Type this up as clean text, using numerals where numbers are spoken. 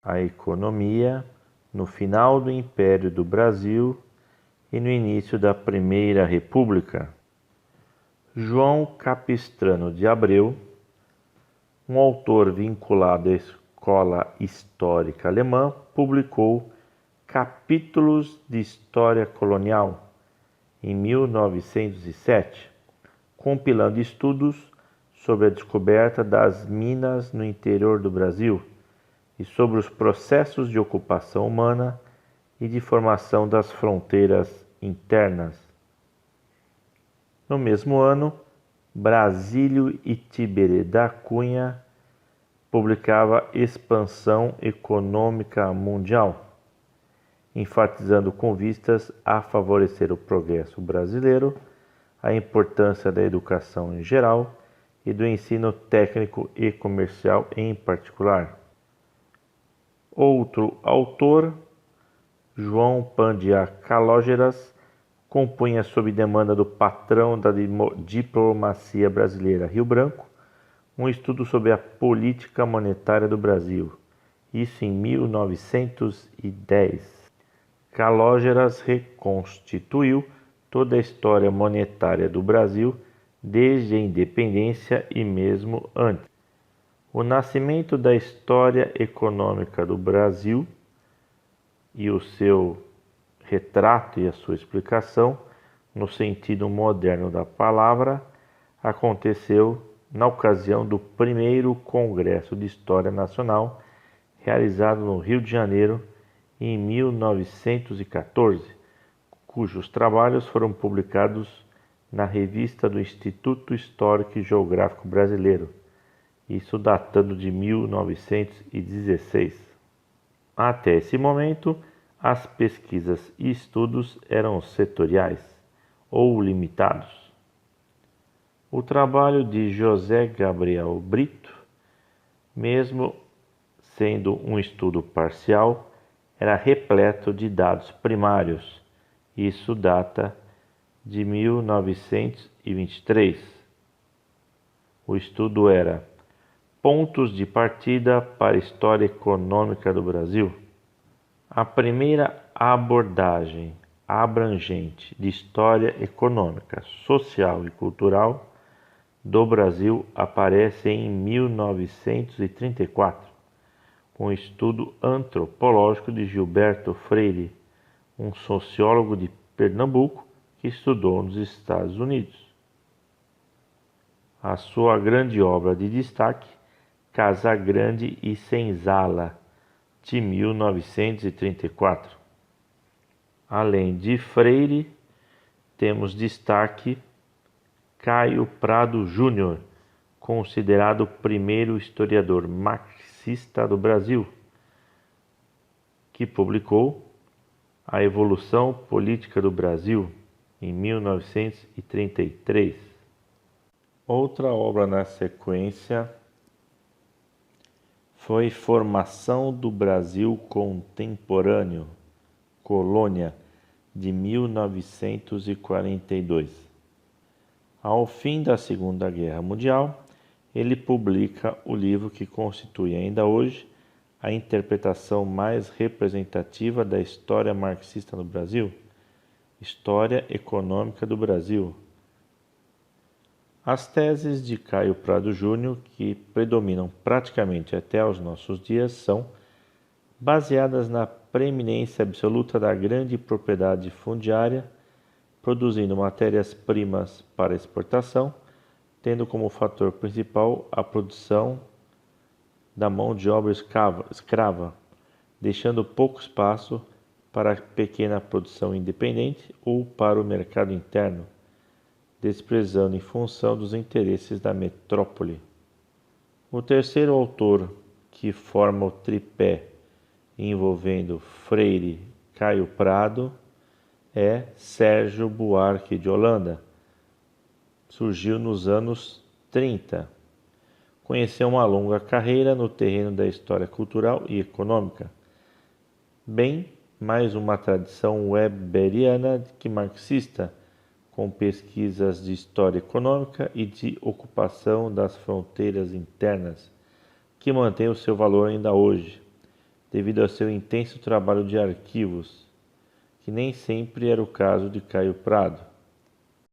a economia no final do Império do Brasil e no início da Primeira República. João Capistrano de Abreu, um autor vinculado à Escola Histórica Alemã, publicou Capítulos de História Colonial em 1907, compilando estudos sobre a descoberta das minas no interior do Brasil e sobre os processos de ocupação humana e de formação das fronteiras internas. No mesmo ano, Brasílio Itiberê da Cunha publicava Expansão Econômica Mundial, enfatizando com vistas a favorecer o progresso brasileiro, a importância da educação em geral e do ensino técnico e comercial em particular. Outro autor, João Pandiá Calógeras, compunha sob demanda do patrão da diplomacia brasileira, Rio Branco, um estudo sobre a política monetária do Brasil, isso em 1910. Calógeras reconstituiu toda a história monetária do Brasil desde a independência e mesmo antes. O nascimento da história econômica do Brasil e o seu retrato e a sua explicação, no sentido moderno da palavra, aconteceu na ocasião do primeiro Congresso de História Nacional, realizado no Rio de Janeiro em 1914, cujos trabalhos foram publicados na revista do Instituto Histórico e Geográfico Brasileiro, isso datando de 1916. Até esse momento, as pesquisas e estudos eram setoriais ou limitados. O trabalho de José Gabriel Brito, mesmo sendo um estudo parcial, era repleto de dados primários. Isso data de 1923. O estudo era Pontos de partida para a história econômica do Brasil. A primeira abordagem abrangente de história econômica, social e cultural do Brasil aparece em 1934, com o estudo antropológico de Gilberto Freire, um sociólogo de Pernambuco que estudou nos Estados Unidos. A sua grande obra de destaque, Casagrande e Senzala, de 1934. Além de Freire, temos destaque Caio Prado Júnior, considerado o primeiro historiador marxista do Brasil, que publicou A Evolução Política do Brasil, em 1933. Outra obra na sequência foi Formação do Brasil Contemporâneo, Colônia, de 1942. Ao fim da Segunda Guerra Mundial, ele publica o livro que constitui ainda hoje a interpretação mais representativa da história marxista no Brasil, História Econômica do Brasil. As teses de Caio Prado Júnior, que predominam praticamente até os nossos dias, são baseadas na preeminência absoluta da grande propriedade fundiária, produzindo matérias-primas para exportação, tendo como fator principal a produção da mão de obra escrava, deixando pouco espaço para a pequena produção independente ou para o mercado interno, desprezando em função dos interesses da metrópole. O terceiro autor que forma o tripé envolvendo Freire, Caio Prado, é Sérgio Buarque de Holanda. Surgiu nos anos 30. Conheceu uma longa carreira no terreno da história cultural e econômica, bem mais uma tradição weberiana que marxista, com pesquisas de história econômica e de ocupação das fronteiras internas, que mantém o seu valor ainda hoje, devido ao seu intenso trabalho de arquivos, que nem sempre era o caso de Caio Prado.